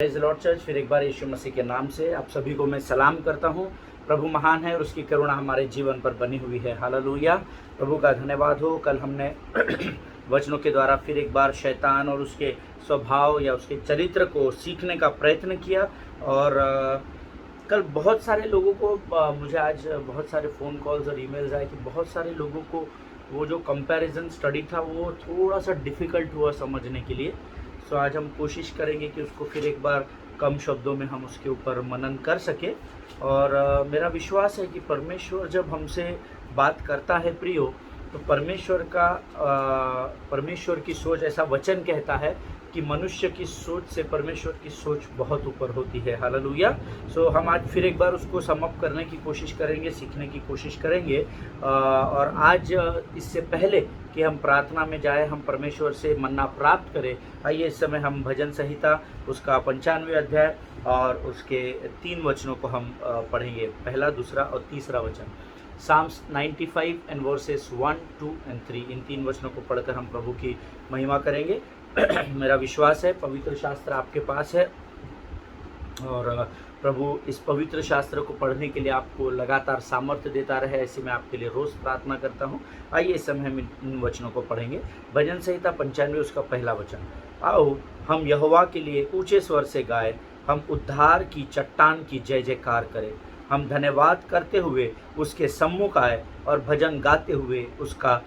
Praise the Lord church. फिर एक बार यीशु मसीह के नाम से आप सभी को मैं सलाम करता हूँ। प्रभु महान है और उसकी करुणा हमारे जीवन पर बनी हुई है। हालेलुया। प्रभु का धन्यवाद हो। कल हमने वचनों के द्वारा फिर एक बार शैतान और उसके स्वभाव या उसके चरित्र को सीखने का प्रयत्न किया। और कल बहुत सारे लोगों को मुझे आज बहुत सारे फ़ोन कॉल्स और ईमेल्स आए कि बहुत सारे लोगों को वो जो कंपैरिजन स्टडी था वो थोड़ा सा डिफ़िकल्ट हुआ समझने के लिए। सो आज हम कोशिश करेंगे कि उसको फिर एक बार कम शब्दों में हम उसके ऊपर मनन कर सकें। और मेरा विश्वास है कि परमेश्वर जब हमसे बात करता है प्रियो, तो परमेश्वर की सोच, ऐसा वचन कहता है कि मनुष्य की सोच से परमेश्वर की सोच बहुत ऊपर होती है। हालेलुया। सो हम आज फिर एक बार उसको सम अप करने की कोशिश करेंगे, सीखने की कोशिश करेंगे। और आज इससे पहले कि हम प्रार्थना में जाए, हम परमेश्वर से मन्ना प्राप्त करें, आइए इस समय हम भजन संहिता उसका 95वें अध्याय और उसके 3 वचनों को हम पढ़ेंगे, पहला, दूसरा और तीसरा वचन। Psalms 95 and verses 1, 2 and 3, इन 3 वचनों को पढ़कर हम प्रभु की महिमा करेंगे। मेरा विश्वास है पवित्र शास्त्र आपके पास है और प्रभु इस पवित्र शास्त्र को पढ़ने के लिए आपको लगातार सामर्थ्य देता रहे, ऐसे मैं आपके लिए रोज़ प्रार्थना करता हूँ। आइए इस समय हम इन वचनों को पढ़ेंगे। भजन संहिता 95 उसका पहला वचन। आओ हम यहोवा के लिए ऊंचे स्वर से गाए, हम उद्धार की चट्टान की जय जयकार करें। हम धन्यवाद करते हुए उसके सम्मुख आए और भजन गाते हुए उसका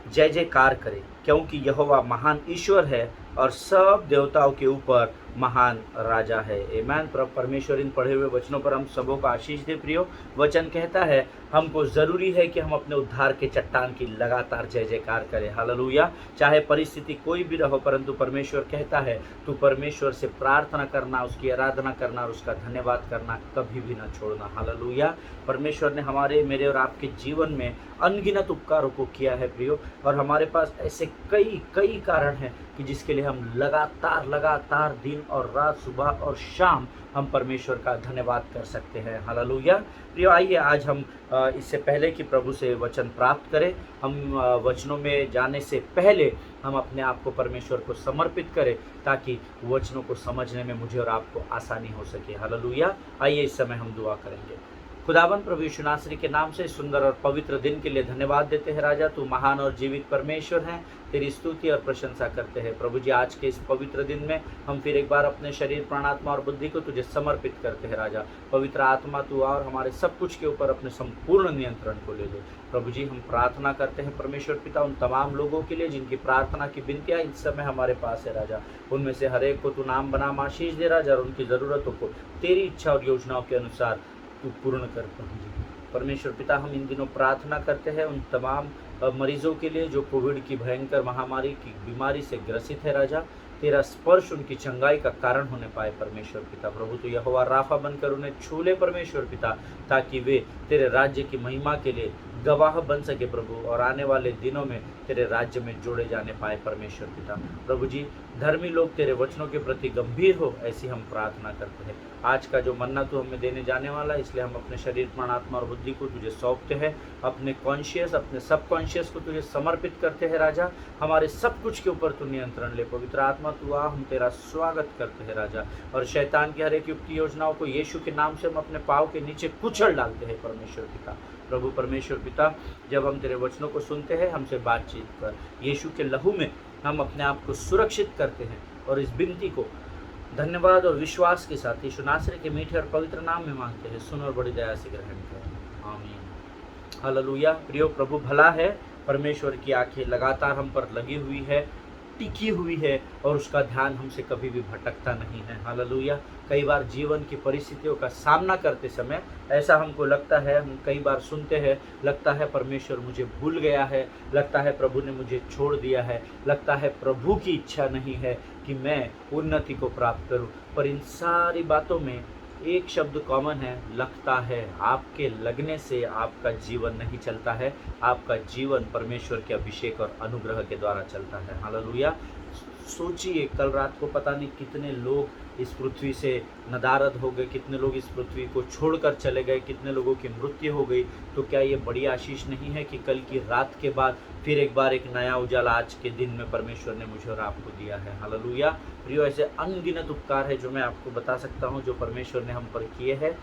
जय जयकार करें, क्योंकि यहोवा महान ईश्वर है और सब देवताओं के ऊपर महान राजा है। आमीन। परमेश्वर इन पढ़े हुए वचनों पर हम सबों का आशीष दे प्रियो। वचन कहता है हमको ज़रूरी है कि हम अपने उद्धार के चट्टान की लगातार जय जयकार करें। हालेलुया। चाहे परिस्थिति कोई भी रहो, परंतु परमेश्वर कहता है तू परमेश्वर से प्रार्थना करना, उसकी आराधना करना और उसका धन्यवाद करना कभी भी ना छोड़ना। हालेलुया। परमेश्वर ने हमारे, मेरे और आपके जीवन में अनगिनत उपकारों को किया है प्रियो, और हमारे पास ऐसे कई कारण हैं कि जिसके लिए हम लगातार दिन और रात, सुबह और शाम हम परमेश्वर का धन्यवाद कर सकते हैं। हालेलुया। प्रियो, आइए आज हम इससे पहले कि प्रभु से वचन प्राप्त करें, हम वचनों में जाने से पहले हम अपने आप को परमेश्वर को समर्पित करें, ताकि वचनों को समझने में मुझे और आपको आसानी हो सके। हालेलुया। आइए इस समय हम दुआ करेंगे। खुदावन प्रभु यीशु नासरी के नाम से सुंदर और पवित्र दिन के लिए धन्यवाद देते हैं राजा। तू महान और जीवित परमेश्वर है, तेरी स्तुति और प्रशंसा करते हैं प्रभु जी। आज के इस पवित्र दिन में हम फिर एक बार अपने शरीर, प्राणात्मा और बुद्धि को तुझे समर्पित करते हैं राजा। पवित्र आत्मा तू और हमारे सब कुछ के ऊपर अपने संपूर्ण नियंत्रण को ले ले प्रभु जी। हम प्रार्थना करते हैं परमेश्वर पिता उन तमाम लोगों के लिए जिनकी प्रार्थना की विनतियाँ इस समय हमारे पास है राजा। उनमें से हर एक को तू नाम बनाम आशीष दे राजा, और उनकी ज़रूरतों को तेरी इच्छा और योजनाओं के अनुसार तू पूर्ण कर प्रभु जी। परमेश्वर पिता, हम इन दिनों प्रार्थना करते हैं उन तमाम मरीजों के लिए जो कोविड की भयंकर महामारी की बीमारी से ग्रसित है राजा। तेरा स्पर्श उनकी चंगाई का कारण होने पाए परमेश्वर पिता। प्रभु तो यहोवा राफा बनकर उन्हें छू ले परमेश्वर पिता, ताकि वे तेरे राज्य की महिमा के लिए गवाह बन सके प्रभु, और आने वाले दिनों में तेरे राज्य में जोड़े जाने पाए परमेश्वर पिता। प्रभु जी, धर्मी लोग तेरे वचनों के प्रति गंभीर हो, ऐसी हम प्रार्थना करते हैं। आज का जो मन्ना तू हमें देने जाने वाला है, इसलिए हम अपने शरीर, प्राणात्मा और बुद्धि को तुझे सौंपते हैं। अपने कॉन्शियस, अपने सब कॉन्शियस को तुझे समर्पित करते हैं राजा। हमारे सब कुछ के ऊपर तू नियंत्रण ले पवित्र आत्मा। तू आ, हम तेरा स्वागत करते हैं राजा, और शैतान की हर एक युक्ति योजनाओं को यीशु के नाम से हम अपने पाँव के नीचे कुचल डालते हैं परमेश्वर पिता। प्रभु परमेश्वर पिता, जब हम तेरे वचनों को सुनते हैं, हमसे बातचीत कर। यीशु के लहू में हम अपने आप को सुरक्षित करते हैं, और इस विनती को धन्यवाद और विश्वास के साथ यीशु नासरी के मीठे और पवित्र नाम में मांगते हैं। सुन और बड़ी दया से ग्रहण करें। आमीन। हालेलुया। प्रियो, प्रभु भला है। परमेश्वर की आंखें लगातार हम पर लगी हुई है, टिकी हुई है, और उसका ध्यान हमसे कभी भी भटकता नहीं है। हालेलुया। कई बार जीवन की परिस्थितियों का सामना करते समय ऐसा हमको लगता है, हम कई बार सुनते हैं, लगता है परमेश्वर मुझे भूल गया है, लगता है प्रभु ने मुझे छोड़ दिया है, लगता है प्रभु की इच्छा नहीं है कि मैं उन्नति को प्राप्त करूं। पर इन सारी बातों में एक शब्द कॉमन है, लगता है। आपके लगने से आपका जीवन नहीं चलता है, आपका जीवन परमेश्वर के अभिषेक और अनुग्रह के द्वारा चलता है। हालेलुया। सोचिए, कल रात को पता नहीं कितने लोग इस पृथ्वी से नदारद हो गए, कितने लोग इस पृथ्वी को छोड़कर चले गए, कितने लोगों की मृत्यु हो गई। तो क्या ये बड़ी आशीष नहीं है कि कल की रात के बाद फिर एक बार एक नया उजाला आज के दिन में परमेश्वर ने मुझे और आपको दिया है। हालेलुया। प्रियो, ऐसे अनगिनत उपकार है जो मैं आपको बता सकता हूँ, जो परमेश्वर ने हम पर किए हैं।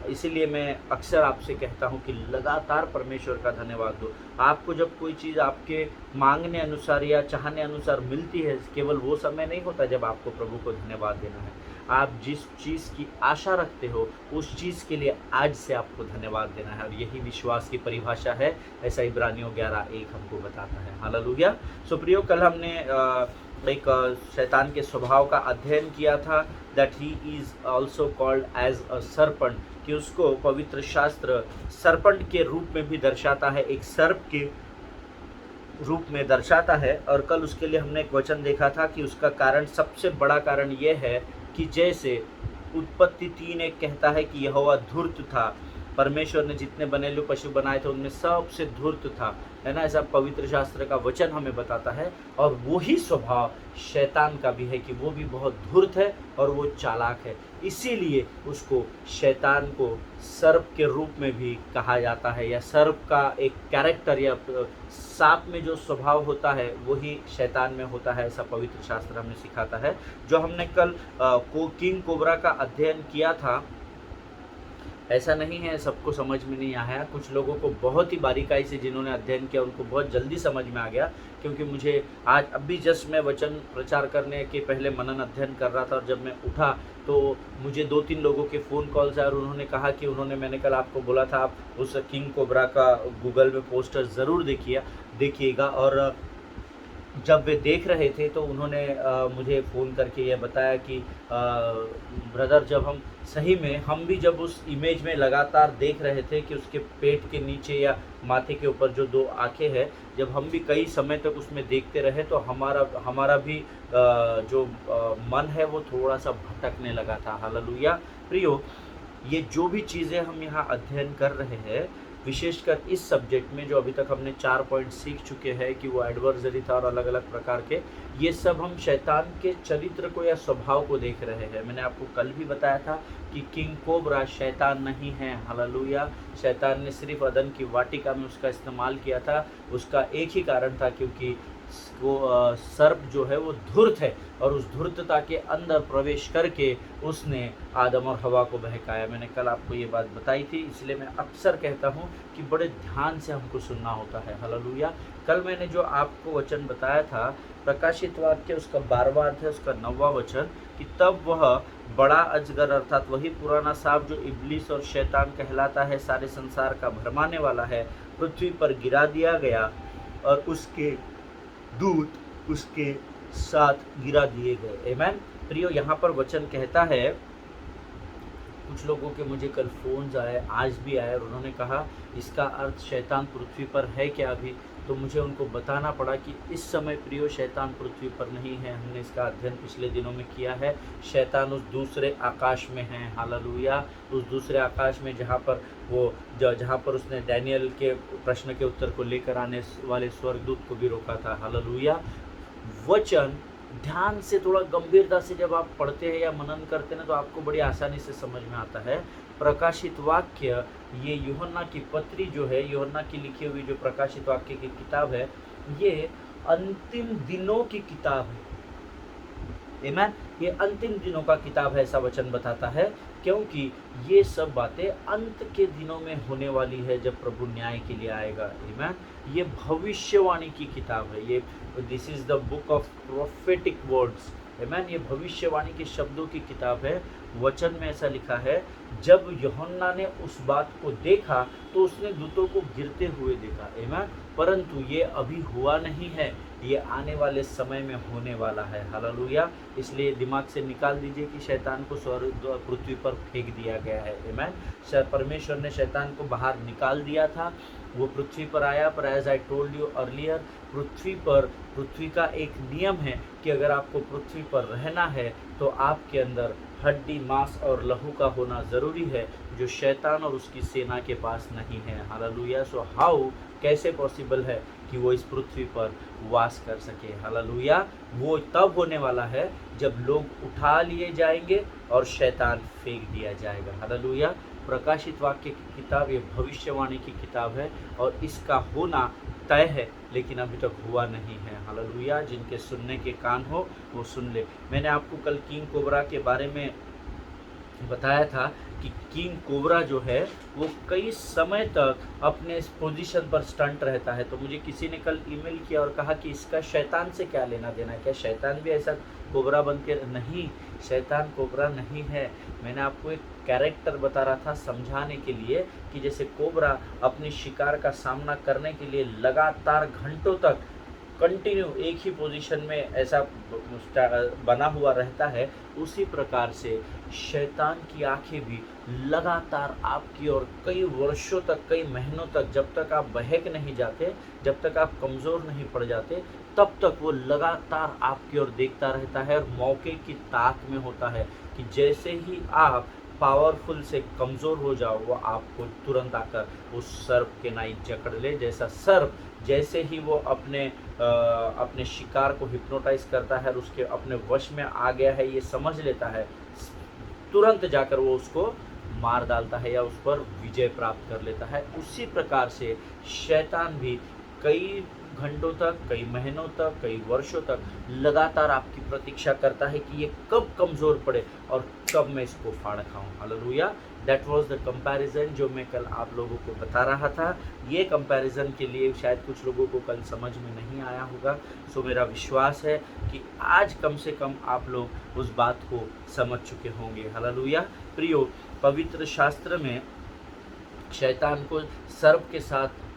इसीलिए मैं अक्सर आपसे कहता हूँ कि लगातार परमेश्वर का धन्यवाद दो। आपको जब कोई चीज़ आपके मांगने अनुसार या चाहने अनुसार मिलती है, केवल वो समय नहीं होता जब आपको प्रभु को धन्यवाद देना है। आप जिस चीज़ की आशा रखते हो उस चीज़ के लिए आज से आपको धन्यवाद देना है, और यही विश्वास की परिभाषा है, ऐसा इब्रानियों 11:1 हमको बताता है। हालेलुया। सो प्रियो, कल हमने एक शैतान के स्वभाव का अध्ययन किया था, that he is also called as a serpent, कि उसको पवित्र शास्त्र सर्पेंट के रूप में भी दर्शाता है, एक सर्प के रूप में दर्शाता है। और कल उसके लिए हमने एक वचन देखा था कि उसका कारण, सबसे बड़ा कारण ये है कि जैसे उत्पत्ति 3:1 कहता है कि यहोवा धूर्त था, परमेश्वर ने जितने बनेलू पशु बनाए थे उनमें सबसे धूर्त था, है ना, ऐसा पवित्र शास्त्र का वचन हमें बताता है। और वही स्वभाव शैतान का भी है कि वो भी बहुत धूर्त है और वो चालाक है, इसीलिए उसको, शैतान को सर्प के रूप में भी कहा जाता है, या सर्प का एक कैरेक्टर या सांप में जो स्वभाव होता है वही शैतान में होता है, ऐसा पवित्र शास्त्र हमें सिखाता है। जो हमने कल किंग कोबरा का अध्ययन किया था, ऐसा नहीं है सबको समझ में नहीं आया, कुछ लोगों को बहुत ही बारीकाई से जिन्होंने अध्ययन किया उनको बहुत जल्दी समझ में आ गया, क्योंकि मुझे आज अभी जस्ट मैं वचन प्रचार करने के पहले मनन अध्ययन कर रहा था, और जब मैं उठा तो मुझे 2-3 लोगों के फ़ोन कॉल्स आए और उन्होंने कहा कि मैंने कल आपको बोला था आप उस किंग कोबरा का गूगल में पोस्टर ज़रूर देखिएगा। और जब वे देख रहे थे तो उन्होंने मुझे फ़ोन करके यह बताया कि ब्रदर, जब हम सही में, हम भी जब उस इमेज में लगातार देख रहे थे कि उसके पेट के नीचे या माथे के ऊपर जो 2 आँखें हैं, जब हम भी कई समय तक उसमें देखते रहे तो हमारा भी जो मन है वो थोड़ा सा भटकने लगा था। हालेलुया। प्रियो, ये जो भी चीज़ें हम यहाँ अध्ययन कर रहे हैं, विशेषकर इस सब्जेक्ट में जो अभी तक हमने 4 पॉइंट सीख चुके हैं कि वो एडवर्सरी था और अलग अलग प्रकार के, ये सब हम शैतान के चरित्र को या स्वभाव को देख रहे हैं। मैंने आपको कल भी बताया था कि किंग कोबरा शैतान नहीं है। हालेलुया। शैतान ने सिर्फ अदन की वाटिका में उसका इस्तेमाल किया था, उसका एक ही कारण था, क्योंकि वो सर्प जो है वो धूर्त है, और उस धूर्तता के अंदर प्रवेश करके उसने आदम और हवा को बहकाया। मैंने कल आपको ये बात बताई थी, इसलिए मैं अक्सर कहता हूँ कि बड़े ध्यान से हमको सुनना होता है। हालेलुया। कल मैंने जो आपको वचन बताया था, प्रकाशित वाक्य उसका 12वां अध्याय उसका 9वां वचन, कि तब वह बड़ा अजगर, अर्थात वही पुराना सांप जो इब्लीस और शैतान कहलाता है, सारे संसार का भरमाने वाला है, पृथ्वी पर गिरा दिया गया और उसके दूत उसके साथ गिरा दिए गए। आमीन। प्रियो, यहाँ पर वचन कहता है, कुछ लोगों के मुझे कल फ़ोन्स आए, आज भी आए, और उन्होंने कहा इसका अर्थ शैतान पृथ्वी पर है क्या अभी? तो मुझे उनको बताना पड़ा कि इस समय प्रियो शैतान पृथ्वी पर नहीं है। हमने इसका अध्ययन पिछले दिनों में किया है। शैतान उस दूसरे आकाश में है। हालेलुया। उस दूसरे आकाश में जहाँ पर उसने डैनियल के प्रश्न के उत्तर को लेकर आने वाले स्वर्गदूत को भी रोका था। हालेलुया। वचन ध्यान से, थोड़ा गंभीरता से जब आप पढ़ते हैं या मनन करते हैं तो आपको बड़ी आसानी से समझ में आता है। प्रकाशित वाक्य, ये यूहन्ना की पत्री जो है, यूहन्ना की लिखी हुई जो प्रकाशित वाक्य की किताब है, ये अंतिम दिनों की किताब है। आमीन। ये अंतिम दिनों का किताब है, ऐसा वचन बताता है, क्योंकि ये सब बातें अंत के दिनों में होने वाली है, जब प्रभु न्याय के लिए आएगा। आमीन। ये भविष्यवाणी की किताब है। ये this is the book of prophetic words. आमीन। ये भविष्यवाणी के शब्दों की किताब है। वचन में ऐसा लिखा है, जब यूहन्ना ने उस बात को देखा तो उसने दूतों को गिरते हुए देखा। आमीन। परंतु ये अभी हुआ नहीं है, ये आने वाले समय में होने वाला है। हालेलुया। इसलिए दिमाग से निकाल दीजिए कि शैतान को पृथ्वी पर फेंक दिया गया है। आमीन। परमेश्वर ने शैतान को बाहर निकाल दिया था, वो पृथ्वी पर आया, पर as I told you earlier, पृथ्वी का एक नियम है कि अगर आपको पृथ्वी पर रहना है तो आपके अंदर हड्डी, मांस और लहू का होना ज़रूरी है, जो शैतान और उसकी सेना के पास नहीं है। हालेलुया। सो हाउ, कैसे पॉसिबल है कि वो इस पृथ्वी पर वास कर सके? हालेलुया। वो तब होने वाला है जब लोग उठा लिए जाएंगे और शैतान फेंक दिया जाएगा। हालेलुया। प्रकाशित वाक्य की किताब ये भविष्यवाणी की किताब है और इसका होना तय है, लेकिन अभी तक हुआ नहीं है। हालेलुया। जिनके सुनने के कान हो वो सुन ले। मैंने आपको कल किंग कोबरा के बारे में बताया था कि किंग कोबरा जो है वो कई समय तक अपने इस पोजीशन पर स्टंट रहता है। तो मुझे किसी ने कल ईमेल किया और कहा कि इसका शैतान से क्या लेना देना है, क्या शैतान भी ऐसा कोबरा बन के? नहीं, शैतान कोबरा नहीं है। मैंने आपको एक कैरेक्टर बता रहा था समझाने के लिए कि जैसे कोबरा अपने शिकार का सामना करने के लिए लगातार घंटों तक कंटिन्यू एक ही पोजीशन में ऐसा बना हुआ रहता है, उसी प्रकार से शैतान की आंखें भी लगातार आपकी और कई वर्षों तक, कई महीनों तक, जब तक आप बहक नहीं जाते, जब तक आप कमज़ोर नहीं पड़ जाते, तब तक वो लगातार आपकी ओर देखता रहता है और मौके की ताक में होता है कि जैसे ही आप पावरफुल से कमज़ोर हो जाओ वो आपको तुरंत आकर उस सर्प के नाई जकड़ ले। जैसा सर्प जैसे ही वो अपने शिकार को हिप्नोटाइज करता है और उसके अपने वश में आ गया है ये समझ लेता है, तुरंत जाकर वो उसको मार डालता है या उस पर विजय प्राप्त कर लेता है। उसी प्रकार से शैतान भी कई घंटों तक, कई महीनों तक, कई वर्षों तक लगातार आपकी प्रतीक्षा करता है कि ये कब कमज़ोर पड़े और कब मैं इसको फाड़ खाऊं। Hallelujah. That was the comparison जो मैं कल आप लोगों को बता रहा था। ये कंपैरिजन के लिए शायद कुछ लोगों को कल समझ में नहीं आया होगा। सो मेरा विश्वास है कि आज कम से कम आप लोग उस बात को समझ चुके होंगे। हालेलुया। प्रियो, पवित्र शास्त्र में शैतान को सर्प के साथ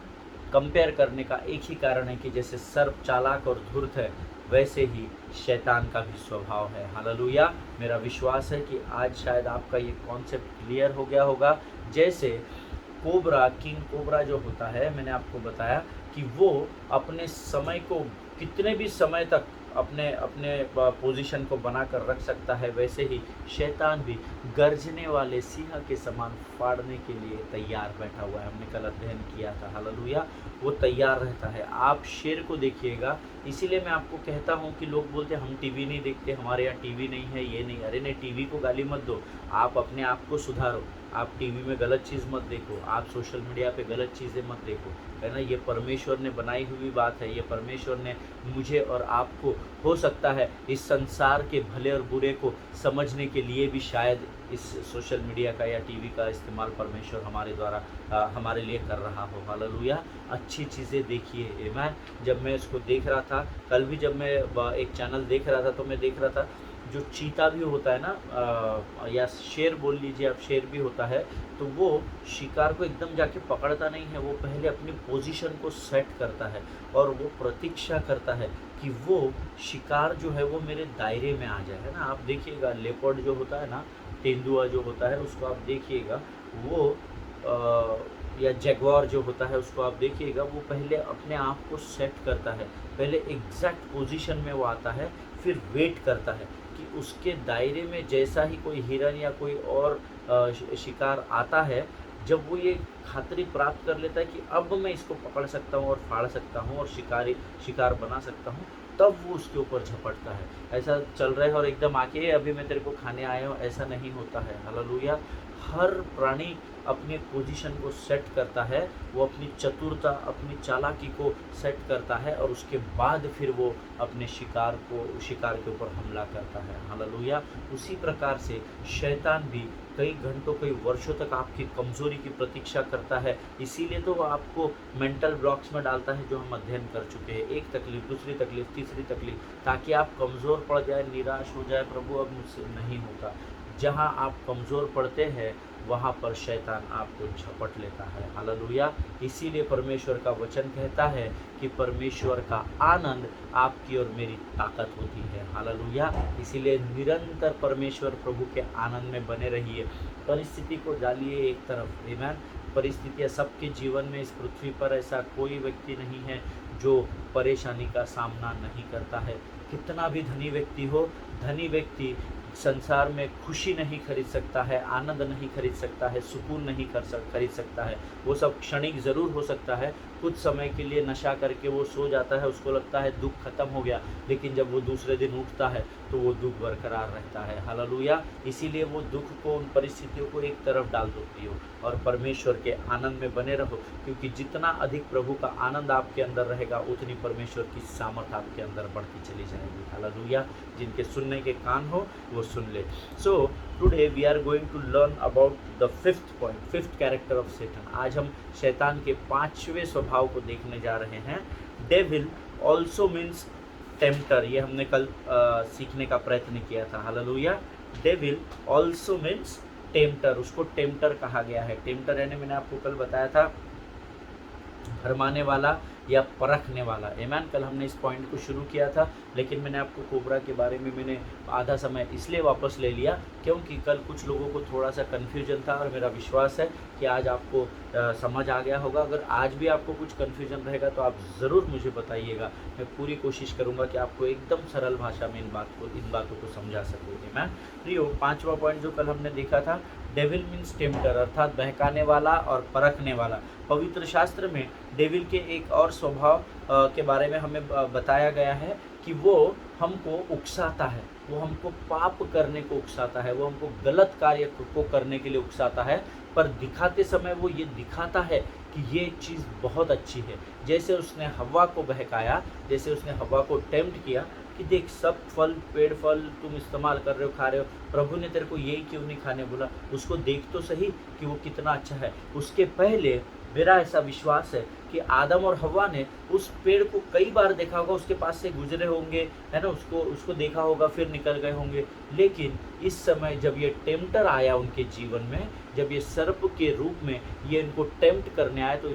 कंपेयर करने का एक ही कारण है कि जैसे सर्प चालाक और धूर्त है, वैसे ही शैतान का भी स्वभाव है। हालेलुया। मेरा विश्वास है कि आज शायद आपका ये कॉन्सेप्ट क्लियर हो गया होगा। जैसे कोबरा, किंग कोबरा जो होता है, मैंने आपको बताया कि वो अपने समय को कितने भी समय तक अपने अपने पोजीशन को बनाकर रख सकता है, वैसे ही शैतान भी गर्जने वाले सिंह के समान फाड़ने के लिए तैयार बैठा हुआ है। हमने कल अध्ययन किया था। हालेलुया। वो तैयार रहता है। आप शेर को देखिएगा। इसीलिए मैं आपको कहता हूँ कि लोग बोलते हैं हम टीवी नहीं देखते, हमारे यहाँ टीवी नहीं है, ये नहीं। अरे नहीं, टीवी को गाली मत दो, आप अपने आप को सुधारो। आप टीवी में गलत चीज़ मत देखो, आप सोशल मीडिया पे गलत चीज़ें मत देखो, है ना। ये परमेश्वर ने बनाई हुई बात है। ये परमेश्वर ने मुझे और आपको, हो सकता है इस संसार के भले और बुरे को समझने के लिए भी शायद इस सोशल मीडिया का या टीवी का इस्तेमाल परमेश्वर हमारे द्वारा हमारे लिए कर रहा हो। हालेलुया। अच्छी चीज़ें देखिए। आमीन। जब मैं इसको देख रहा था, कल भी जब मैं एक चैनल देख रहा था, तो मैं देख रहा था जो चीता भी होता है ना, या शेर बोल लीजिए आप, शेर भी होता है, तो वो शिकार को एकदम जाके पकड़ता नहीं है। वो पहले अपनी पोजीशन को सेट करता है और वो प्रतीक्षा करता है कि वो शिकार जो है वो मेरे दायरे में आ जाए, है ना। आप देखिएगा लेपर्ड जो होता है ना, तेंदुआ जो होता है, उसको आप देखिएगा, वो या जैगुआर जो होता है उसको आप देखिएगा, वो पहले अपने आप को सेट करता है, पहले एग्जैक्ट पोजीशन में वो आता है, फिर वेट करता है कि उसके दायरे में जैसा ही कोई हिरन या कोई और शिकार आता है, जब वो ये खातरी प्राप्त कर लेता है कि अब मैं इसको पकड़ सकता हूँ और फाड़ सकता हूँ और शिकार बना सकता हूँ, तब वो उसके ऊपर झपटता है। ऐसा चल रहा है और एकदम आके अभी मैं तेरे को खाने आया हूँ, ऐसा नहीं होता है। हालेलुया। हर प्राणी अपने पोजीशन को सेट करता है, वो अपनी चतुरता, अपनी चालाकी को सेट करता है और उसके बाद फिर वो अपने शिकार के ऊपर हमला करता है। हालेलुया। उसी प्रकार से शैतान भी कई घंटों, कई वर्षों तक आपकी कमज़ोरी की प्रतीक्षा करता है। इसीलिए तो वो आपको मेंटल ब्लॉक्स में डालता है, जो हम अध्ययन कर चुके हैं। एक तकलीफ, दूसरी तकलीफ, तीसरी तकलीफ, ताकि आप कमज़ोर पड़ जाए, निराश हो जाए, प्रभु अब मुझसे नहीं होता। जहाँ आप कमज़ोर पड़ते हैं वहाँ पर शैतान आपको झपट लेता है। हालेलुया। इसीलिए परमेश्वर का वचन कहता है कि परमेश्वर का आनंद आपकी और मेरी ताकत होती है। हालेलुया। इसीलिए निरंतर परमेश्वर प्रभु के आनंद में बने रहिए। परिस्थिति को डालिए एक तरफ। आमीन। परिस्थितियाँ सबके जीवन में, इस पृथ्वी पर ऐसा कोई व्यक्ति नहीं है जो परेशानी का सामना नहीं करता है। कितना भी धनी व्यक्ति हो, धनी व्यक्ति संसार में खुशी नहीं खरीद सकता है, आनंद नहीं खरीद सकता है, सुकून नहीं खरीद सकता है। वो सब क्षणिक ज़रूर हो सकता है, कुछ समय के लिए नशा करके वो सो जाता है, उसको लगता है दुख खत्म हो गया, लेकिन जब वो दूसरे दिन उठता है तो वो दुख बरकरार रहता है। हालेलुया। इसीलिए वो दुख को, उन परिस्थितियों को एक तरफ डाल दो प्रियो, और परमेश्वर के आनंद में बने रहो, क्योंकि जितना अधिक प्रभु का आनंद आपके अंदर रहेगा उतनी परमेश्वर की सामर्थ आपके अंदर बढ़ती चली जाएगी। हालेलुया। जिनके सुनने के कान हो वो सुन ले। So today we are going to learn about the fifth point, fifth character of Satan. आज हम शैतान के 5वें स्वभाव को देखने जा रहे हैं। डेविल ऑल्सो मीन्स टेम्पटर, ये हमने कल सीखने का प्रयत्न किया था। Hallelujah. Devil also means tempter, उसको टेम्पटर कहा गया है। टेम्पटर यानी मैंने आपको कल बताया था भरमाने वाला या परखने वाला। आमीन। कल हमने इस पॉइंट को शुरू किया था, लेकिन मैंने आपको कोबरा के बारे में मैंने आधा समय इसलिए वापस ले लिया क्योंकि कल कुछ लोगों को थोड़ा सा कन्फ्यूजन था, और मेरा विश्वास है कि आज आपको समझ आ गया होगा। अगर आज भी आपको कुछ कन्फ्यूजन रहेगा तो आप ज़रूर मुझे बताइएगा। मैं पूरी कोशिश करूँगा कि आपको एकदम सरल भाषा में इन बातों को समझा सकूँ। आमीन। प्रियो, 5वां पॉइंट जो कल हमने देखा था, डेविल मीन्स टेम्पटर, अर्थात बहकाने वाला और परखने वाला। पवित्र शास्त्र में डेविल के एक और स्वभाव के बारे में हमें बताया गया है कि वो हमको उकसाता है, वो हमको पाप करने को उकसाता है, वो हमको गलत कार्य को करने के लिए उकसाता है, पर दिखाते समय वो ये दिखाता है कि ये चीज़ बहुत अच्छी है। जैसे उसने हव्वा को बहकाया, जैसे उसने हव्वा को टेम्प्ट किया कि देख सब फल, पेड़ फल तुम इस्तेमाल कर रहे हो, खा रहे हो, प्रभु ने तेरे को यही क्यों नहीं खाने बोला, उसको देख तो सही कि वो कितना अच्छा है। उसके पहले मेरा ऐसा विश्वास है कि आदम और हव्वा ने उस पेड़ को कई बार देखा होगा, उसके पास से गुजरे होंगे, है ना, उसको देखा होगा, फिर निकल गए होंगे। लेकिन इस समय जब ये टेम्पटर आया उनके जीवन में, जब ये सर्प के रूप में ये इनको टेम्प्ट करने आया, तो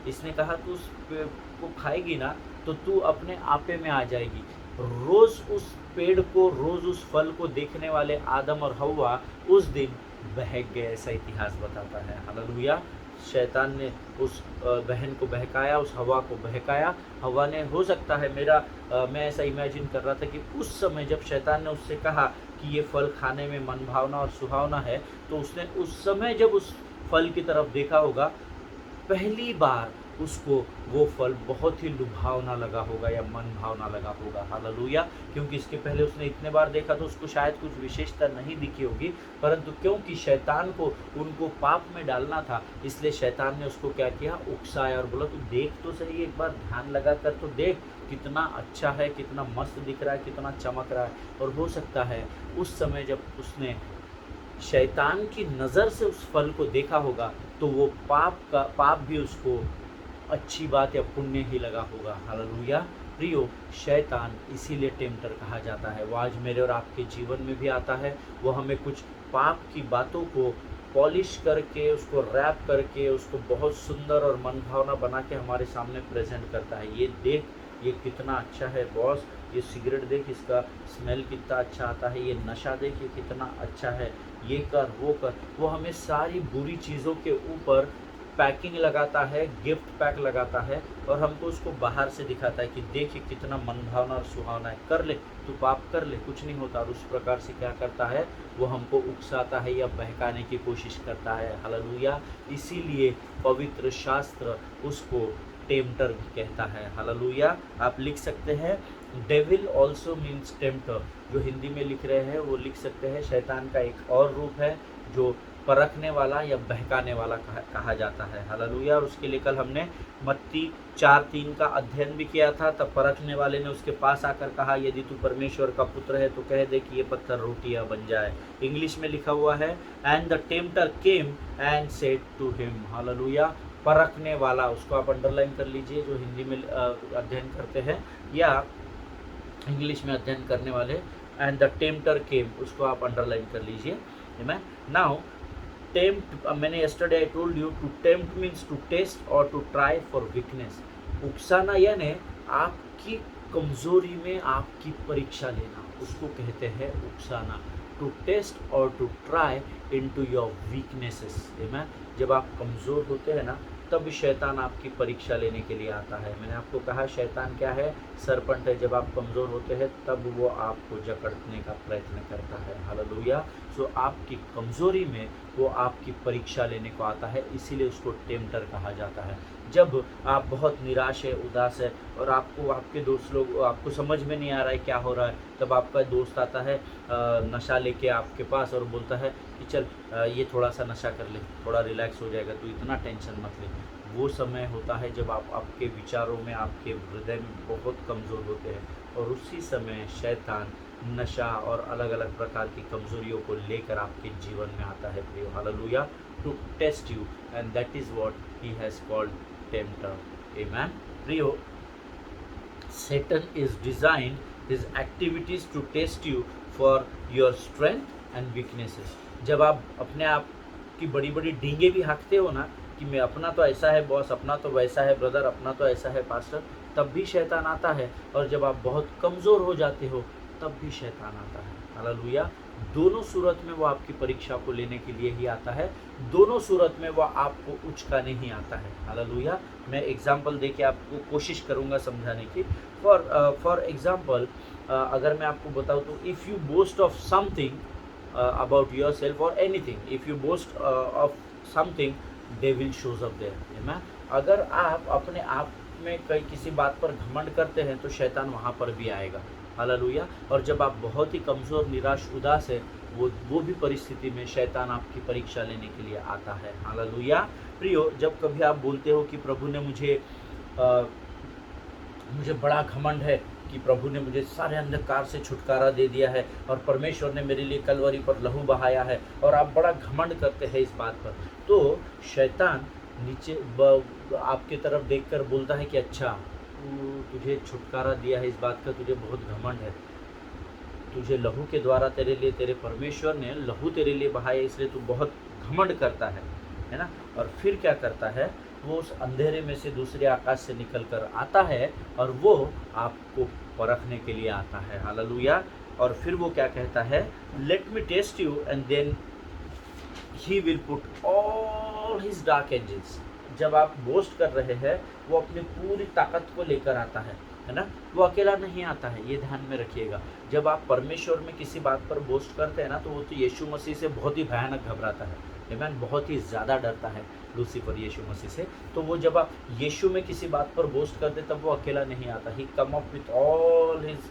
इसने कहा तू उस पेड़ को खाएगी ना तो तू अपने आपे में आ जाएगी। रोज़ उस पेड़ को, रोज़ उस फल को देखने वाले आदम और हव्वा उस दिन बहक गए, ऐसा इतिहास बताता है। हालेलुया। शैतान ने उस बहन को बहकाया, उस हवा को बहकाया। हवा ने, हो सकता है मैं ऐसा इमेजिन कर रहा था कि उस समय जब शैतान ने उससे कहा कि ये फल खाने में मनभावना और सुहावना है, तो उसने उस समय जब उस फल की तरफ देखा होगा, पहली बार उसको वो फल बहुत ही लुभावना लगा होगा या मन भावना लगा होगा। हालेलुया। क्योंकि इसके पहले उसने इतने बार देखा तो उसको शायद कुछ विशेषता नहीं दिखी होगी, परंतु क्योंकि शैतान को उनको पाप में डालना था, इसलिए शैतान ने उसको क्या किया, उकसाया और बोला तू देख तो सही, एक बार ध्यान लगा कर तो देख, कितना अच्छा है, कितना मस्त दिख रहा है, कितना चमक रहा है। और हो सकता है उस समय जब उसने शैतान की नज़र से उस फल को देखा होगा तो वो पाप भी उसको अच्छी बात या पुण्य ही लगा होगा। हालेलुया। प्रियो, शैतान इसीलिए टेम्पटर कहा जाता है। वो आज मेरे और आपके जीवन में भी आता है। वो हमें कुछ पाप की बातों को पॉलिश करके, उसको रैप करके, उसको बहुत सुंदर और मनभावना बना के हमारे सामने प्रेजेंट करता है। ये देख, ये कितना अच्छा है बॉस, ये सिगरेट देख, इसका स्मेल कितना अच्छा आता है, ये नशा देख, ये कितना अच्छा है, ये कर, वो कर। वो हमें सारी बुरी चीज़ों के ऊपर पैकिंग लगाता है, गिफ्ट पैक लगाता है, और हमको उसको बाहर से दिखाता है कि देखिए कितना मनभावना और सुहावना है, कर ले, तू पाप कर ले, कुछ नहीं होता। और उस प्रकार से क्या करता है, वो हमको उकसाता है या बहकाने की कोशिश करता है। हालेलुया। इसीलिए पवित्र शास्त्र उसको टेम्पटर भी कहता है। हालेलुया। आप लिख सकते हैं डेविल ऑल्सो मीन्स टेम्पटर, जो हिंदी में लिख रहे हैं वो लिख सकते हैं शैतान का एक और रूप है जो परखने वाला या बहकाने वाला कहा जाता है। हालेलुया। और उसके लिए कल हमने मत्ती 4:3 का अध्ययन भी किया था। तब परखने वाले ने उसके पास आकर कहा, यदि तू परमेश्वर का पुत्र है तो कह दे कि ये पत्थर रोटियां बन जाए। इंग्लिश में लिखा हुआ है, and the tempter came and said to him. Hallelujah. परखने वाला, उसको आप अंडरलाइन कर लीजिए जो हिंदी में अध्ययन करते हैं या इंग्लिश में अध्ययन करने वाले, एंड द टेम्पटर केम, उसको आप अंडरलाइन कर लीजिए। नाउ टेम्प्ट, मैंने yesterday I told you to tempt means to test or to try for weakness। उकसाना यानी आपकी कमज़ोरी में आपकी परीक्षा लेना, उसको कहते हैं उकसाना। टू टेस्ट और to try into your weaknesses. जब आप कमज़ोर होते हैं ना, तब शैतान आपकी परीक्षा लेने के लिए आता है। मैंने आपको कहा शैतान क्या है, सरपंट है। जब आप कमज़ोर होते हैं तब वो आपको जकड़ने का प्रयत्न करता है। हालेलुया। सो आपकी कमज़ोरी में वो आपकी परीक्षा लेने को आता है, इसीलिए उसको टेम्पटर कहा जाता है। जब आप बहुत निराश है, उदास है और आपको आपके दोस्त लोग आपको समझ में नहीं आ रहा है क्या हो रहा है, तब आपका दोस्त आता है नशा लेके आपके पास और बोलता है कि चल ये थोड़ा सा नशा कर ले, थोड़ा रिलैक्स हो जाएगा, तू इतना टेंशन मत ले। वो समय होता है जब आप आपके विचारों में, आपके हृदय में बहुत कमज़ोर होते हैं और उसी समय शैतान नशा और अलग अलग प्रकार की कमज़ोरियों को लेकर आपके जीवन में आता है प्रियो। Hallelujah, to test you, and that is what he has called tempter. Amen प्रियो, Satan is designed his activities to test you for your strength and weaknesses। जब आप अपने आप की बड़ी बड़ी डींगे भी हाँकते हो ना कि मैं अपना तो ऐसा है बॉस, अपना तो वैसा है ब्रदर, अपना तो ऐसा है पास्टर, तब भी शैतान आता है। और जब आप बहुत कमज़ोर हो जाते हो तब भी शैतान आता है। हालेलुया, दोनों सूरत में वो आपकी परीक्षा को लेने के लिए ही आता है, दोनों सूरत में वो आपको उचकाने ही आता है। हालेलुया, मैं एग्जाम्पल दे के आपको कोशिश करूँगा समझाने की। फॉर एग्जाम्पल अगर मैं आपको बताऊँ तो if you boast of something about yourself or anything, if you boast of something, they will shows up there। है ना, अगर आप अपने आप में कई किसी बात पर घमंड करते हैं तो शैतान वहाँ पर भी आएगा। हालेलुया, और जब आप बहुत ही कमज़ोर, निराश, उदास है, वो भी परिस्थिति में शैतान आपकी परीक्षा लेने के लिए आता है। हालेलुया प्रियो, जब कभी आप बोलते हो कि प्रभु ने मुझे बड़ा घमंड है कि प्रभु ने मुझे सारे अंधकार से छुटकारा दे दिया है और परमेश्वर ने मेरे लिए कलवरी पर लहू बहाया है, और आप बड़ा घमंड करते हैं इस बात पर, तो शैतान नीचे आपकी तरफ देखकर बोलता है कि अच्छा, तुझे छुटकारा दिया है, इस बात का तुझे बहुत घमंड है, तुझे लहू के द्वारा तेरे लिए, तेरे परमेश्वर ने लहू तेरे लिए बहाया, इसलिए तू बहुत घमंड करता है ना। और फिर क्या करता है, वो उस अंधेरे में से दूसरे आकाश से निकल कर आता है और वो आपको परखने के लिए आता है। हालेलुया, और फिर वो क्या कहता है, let me test you and then he will put all his dark angels. जब आप बोस्ट कर रहे हैं, वो अपनी पूरी ताकत को लेकर आता है ना, वो अकेला नहीं आता है, ये ध्यान में रखिएगा। जब आप परमेश्वर में किसी बात पर बोस्ट करते हैं ना, तो वो तो यीशु मसीह से बहुत ही भयानक घबराता है, आमीन, बहुत ही ज़्यादा डरता है लूसीफर यीशु मसीह से। तो वो जब आप यीशु में किसी बात पर बोस्ट करते, तब वो अकेला नहीं आता, he come up with all his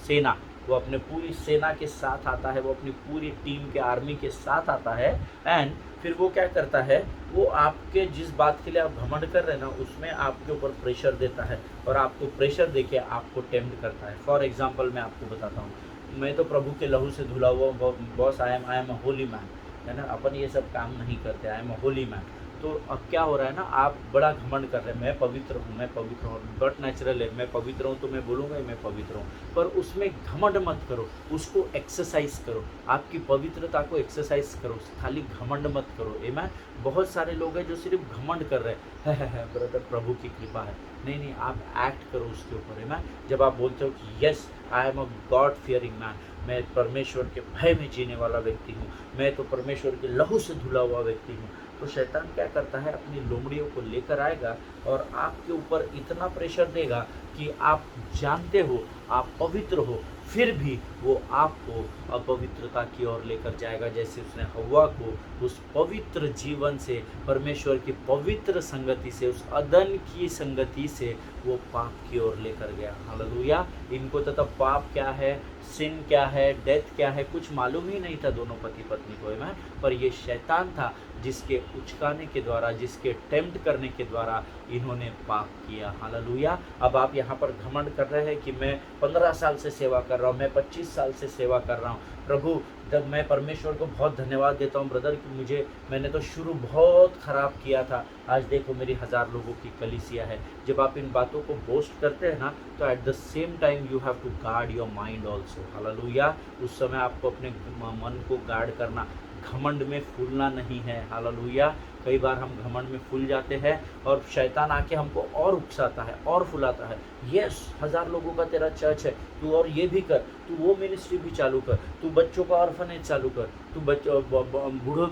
सेना, वो अपने पूरी सेना के साथ आता है, वो अपनी पूरी टीम के आर्मी के साथ आता है। एंड फिर वो क्या करता है, वो आपके जिस बात के लिए आप घमंड कर रहे हैं ना, उसमें आपके ऊपर प्रेशर देता है और आपको प्रेशर देके आपको टेम्प्ट करता है। फॉर एग्जांपल मैं आपको बताता हूँ, मैं तो प्रभु के लहू से धुला हुआ boss, I am a Holi man, है ना, अपन ये सब काम नहीं करते, I am a Holi man. तो अब क्या हो रहा है ना, आप बड़ा घमंड कर रहे हैं, मैं पवित्र हूँ, मैं पवित्र हूँ, बट नेचुरल है, मैं पवित्र हूँ तो मैं बोलूँगा मैं पवित्र हूँ, पर उसमें घमंड मत करो, उसको एक्सरसाइज करो, आपकी पवित्रता को एक्सरसाइज करो, खाली घमंड मत करो। आमीन। बहुत सारे लोग हैं जो सिर्फ घमंड कर रहे हैं, ब्रदर प्रभु की कृपा है, नहीं, आप एक्ट करो उसके ऊपर। आमीन। जब आप बोलते हो कि yes I am a God fearing man, मैं परमेश्वर के भय में जीने वाला व्यक्ति हूँ, मैं तो परमेश्वर के लहू से धुला हुआ व्यक्ति हूँ, तो शैतान क्या करता है, अपनी लोमड़ियों को लेकर आएगा और आपके ऊपर इतना प्रेशर देगा कि आप जानते हो आप पवित्र हो, फिर भी वो आपको अपवित्रता की ओर लेकर जाएगा, जैसे उसने हव्वा को उस पवित्र जीवन से, परमेश्वर की पवित्र संगति से, उस अदन की संगति से वो पाप की ओर लेकर गया। हालेलुया। इनको तो तब पाप क्या है, सिन क्या है, डेथ क्या है, कुछ मालूम ही नहीं था दोनों पति पत्नी को। आमीन। पर ये शैतान था जिसके उचकाने के द्वारा, जिसके टेम्प्ट करने के द्वारा इन्होंने पाप किया। हालेलुया। अब आप यहाँ पर घमंड कर रहे हैं कि मैं 15 साल से सेवा कर रहा हूँ, मैं 25 साल से सेवा कर रहा हूँ, प्रभु जब मैं परमेश्वर को बहुत धन्यवाद देता हूँ ब्रदर कि मैंने तो शुरू बहुत ख़राब किया था, आज देखो मेरी 1000 लोगों की कलीसिया है। जब आप इन बातों को बोस्ट करते हैं ना, तो at the same time you have to guard your mind also. Hallelujah. उस समय आपको अपने मन को गार्ड करना, घमंड में फूलना नहीं है। हालेलुया। कई बार हम घमंड में फूल जाते हैं और शैतान आके हमको और उकसाता है और फुलाता है, यस 1000 लोगों का तेरा चर्च है, तू और ये भी कर, तू वो मिनिस्ट्री भी चालू कर, तू बच्चों का ऑर्फनेज चालू कर, तू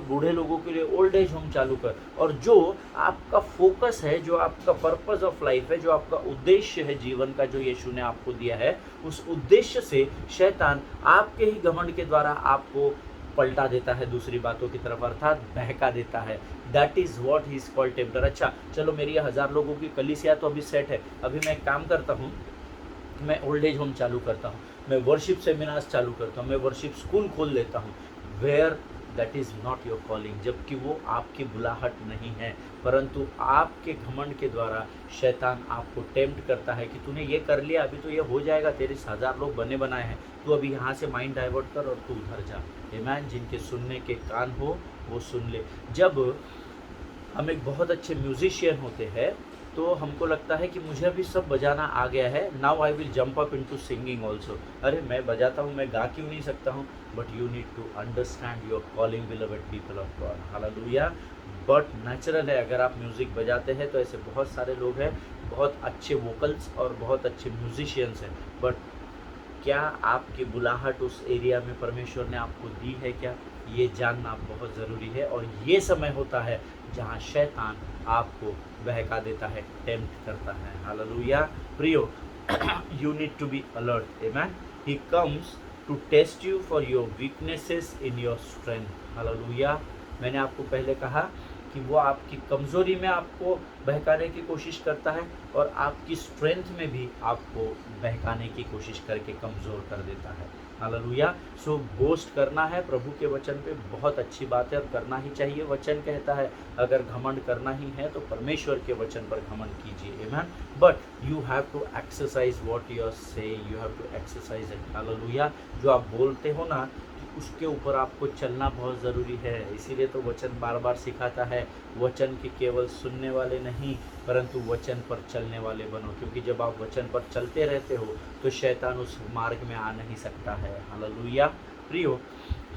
बूढ़े लोगों के लिए ओल्ड एज होम चालू कर। और जो आपका फोकस है, जो आपका पर्पस ऑफ लाइफ है, जो आपका उद्देश्य है जीवन का, जो यीशु ने आपको दिया है, उस उद्देश्य से शैतान आपके ही घमंड के द्वारा आपको पलटा देता है दूसरी बातों की तरफ, अर्थात बहका देता है। That is what he is called tempter. अच्छा चलो, मेरी ये 1000 लोगों की कलीसिया तो अभी सेट है, अभी मैं एक काम करता हूँ, मैं ओल्ड एज होम चालू करता हूँ, मैं वर्शिप सेमिनार्स चालू करता हूँ, मैं वर्शिप स्कूल खोल लेता हूँ। Where that is not your calling, जबकि वो आपकी बुलाहट नहीं है, परंतु आपके घमंड के द्वारा शैतान आपको टेम्प्ट करता है कि तूने ये कर लिया, अभी तो ये हो जाएगा, तेरे 1000 लोग बने बनाए हैं, तू अभी यहाँ से माइंड डाइवर्ट कर और तू उधर जा। आमीन। जिनके सुनने के कान हो वो सुन ले। जब हम एक बहुत अच्छे म्यूजिशियन होते हैं तो हमको लगता है कि मुझे अभी सब बजाना आ गया है, now I will jump up into singing also. अरे मैं बजाता हूँ, मैं गा क्यों नहीं सकता हूँ? But you need to understand your calling beloved people of God, hallelujah. But natural है, अगर आप म्यूज़िक बजाते हैं तो ऐसे बहुत सारे लोग हैं, बहुत अच्छे वोकल्स और बहुत अच्छे म्यूजिशियंस हैं, बट क्या आपकी बुलाहट उस एरिया में परमेश्वर ने आपको दी है क्या? ये जानना बहुत ज़रूरी है। और ये समय होता है जहाँ शैतान आपको बहका देता है, टेम्प्ट करता है। हालेलुया। प्रियो, you need to be alert. Amen. He comes to test you for your weaknesses in your strength. Hallelujah. मैंने आपको पहले कहा कि वो आपकी कमज़ोरी में आपको बहकाने की कोशिश करता है और आपकी स्ट्रेंथ में भी आपको बहकाने की कोशिश करके कमज़ोर कर देता है। हालेलुया। सो बोस्ट करना है प्रभु के वचन पे बहुत अच्छी बात है और करना ही चाहिए। वचन कहता है अगर घमंड करना ही है तो परमेश्वर के वचन पर घमंड कीजिए। Amen. But you have to exercise what you are saying, you have to exercise it. Hallelujah. जो आप बोलते हो ना, उसके ऊपर आपको चलना बहुत ज़रूरी है। इसीलिए तो वचन बार बार सिखाता है, वचन के केवल सुनने वाले नहीं परंतु वचन पर चलने वाले बनो, क्योंकि जब आप वचन पर चलते रहते हो तो शैतान उस मार्ग में आ नहीं सकता है। हालेलुया। प्रियो,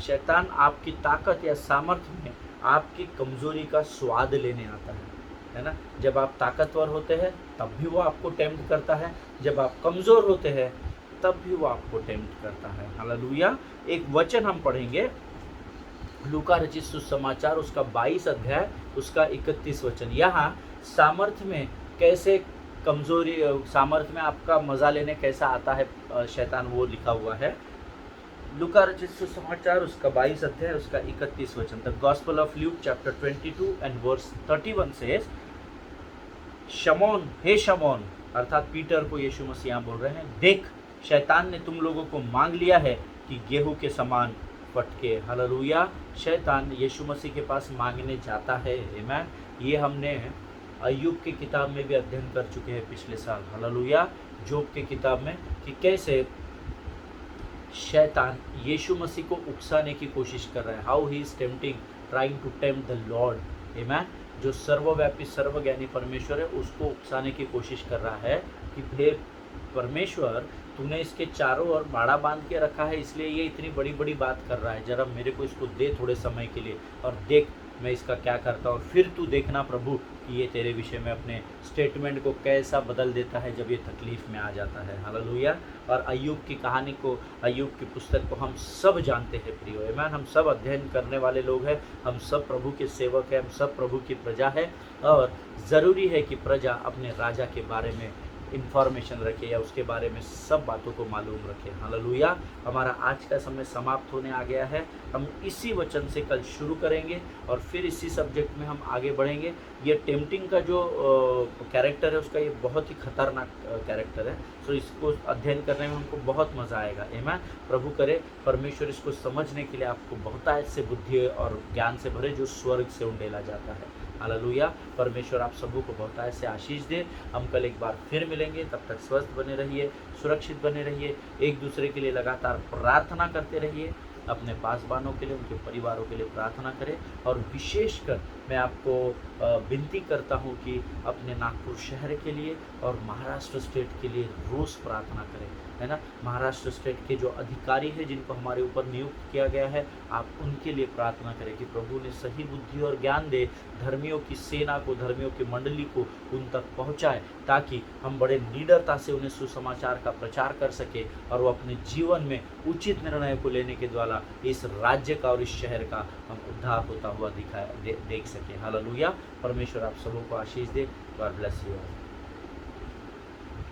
शैतान आपकी ताकत या सामर्थ्य में आपकी कमज़ोरी का स्वाद लेने आता है ना। जब आप ताकतवर होते हैं तब भी वो आपको टेम्प्ट करता है, जब आप कमज़ोर होते हैं तब भी वो आपको टेम्प्ट करता है। हालेलुया। एक वचन हम पढ़ेंगे, लूका रचित सुसमाचार उसका 22 अध्याय उसका 31 वचन। यहाँ सामर्थ्य में कैसे कमज़ोरी, सामर्थ्य में आपका मज़ा लेने कैसा आता है शैतान, वो लिखा हुआ है। लूका रचित सुसमाचार उसका 22 अध्याय उसका 31 वचन। The gospel of Luke chapter 22 and verse 31 says, शमौन, हे शमौन, अर्थात पीटर को यीशु मसीह यहाँ बोल रहे हैं, देख शैतान ने तुम लोगों को मांग लिया है कि गेहूं के समान फटके। हालेलुया। शैतान यीशु मसीह के पास मांगने जाता है। आमीन। ये हमने अय्यूब की किताब में भी अध्ययन कर चुके हैं पिछले साल। हालेलुया। जोब की किताब में कि कैसे शैतान यीशु मसीह को उकसाने की कोशिश कर रहा है, how he is tempting, trying to tempt the lord. Amen. जो सर्वव्यापी सर्वज्ञानी परमेश्वर है उसको उकसाने की कोशिश कर रहा है कि हे परमेश्वर, तूने इसके चारों ओर बाड़ा बांध के रखा है, इसलिए ये इतनी बड़ी बड़ी बात कर रहा है, जरा मेरे को इसको दे थोड़े समय के लिए और देख मैं इसका क्या करता हूँ। फिर तू देखना प्रभु कि ये तेरे विषय में अपने स्टेटमेंट को कैसा बदल देता है जब ये तकलीफ़ में आ जाता है। हालेलुया। और अय्यूब की कहानी को, अय्यूब की पुस्तक को हम सब जानते हैं प्रियो। आमीन। हम सब अध्ययन करने वाले लोग हैं, हम सब प्रभु के सेवक हैं, हम सब प्रभु की प्रजा है और ज़रूरी है कि प्रजा अपने राजा के बारे में इन्फॉर्मेशन रखे या उसके बारे में सब बातों को मालूम रखे। हालेलुया। हमारा आज का समय समाप्त होने आ गया है। हम इसी वचन से कल शुरू करेंगे और फिर इसी सब्जेक्ट में हम आगे बढ़ेंगे। ये टेम्पटिंग का जो कैरेक्टर है उसका ये बहुत ही खतरनाक कैरेक्टर है। सो इसको अध्ययन करने में हमको बहुत मज़ा आएगा। आमीन। प्रभु करे परमेश्वर इसको समझने के लिए आपको बहुतायत से बुद्धि और ज्ञान से भरे जो स्वर्ग से उंडेला जाता है। हालेलुया। परमेश्वर आप सबों को बहुतायत से आशीष दे। हम कल एक बार फिर मिलेंगे, तब तक स्वस्थ बने रहिए, सुरक्षित बने रहिए, एक दूसरे के लिए लगातार प्रार्थना करते रहिए, अपने पासबानों के लिए, उनके परिवारों के लिए प्रार्थना करें और विशेषकर मैं आपको विनती करता हूं कि अपने नागपुर शहर के लिए और महाराष्ट्र स्टेट के लिए रोज़ प्रार्थना करें, है ना। महाराष्ट्र स्टेट के जो अधिकारी हैं जिनको हमारे ऊपर नियुक्त किया गया है, आप उनके लिए प्रार्थना करें कि प्रभु ने सही बुद्धि और ज्ञान दे, धर्मियों की सेना को, धर्मियों की मंडली को उन तक पहुंचाए, ताकि हम बड़े निडरता से उन्हें सुसमाचार का प्रचार कर सके और वो अपने जीवन में उचित निर्णय को लेने के द्वारा इस राज्य का और इस शहर का हम उद्धार होता हुआ देख सके। हालेलुया। परमेश्वर आप सबों को आशीष दे। God bless you.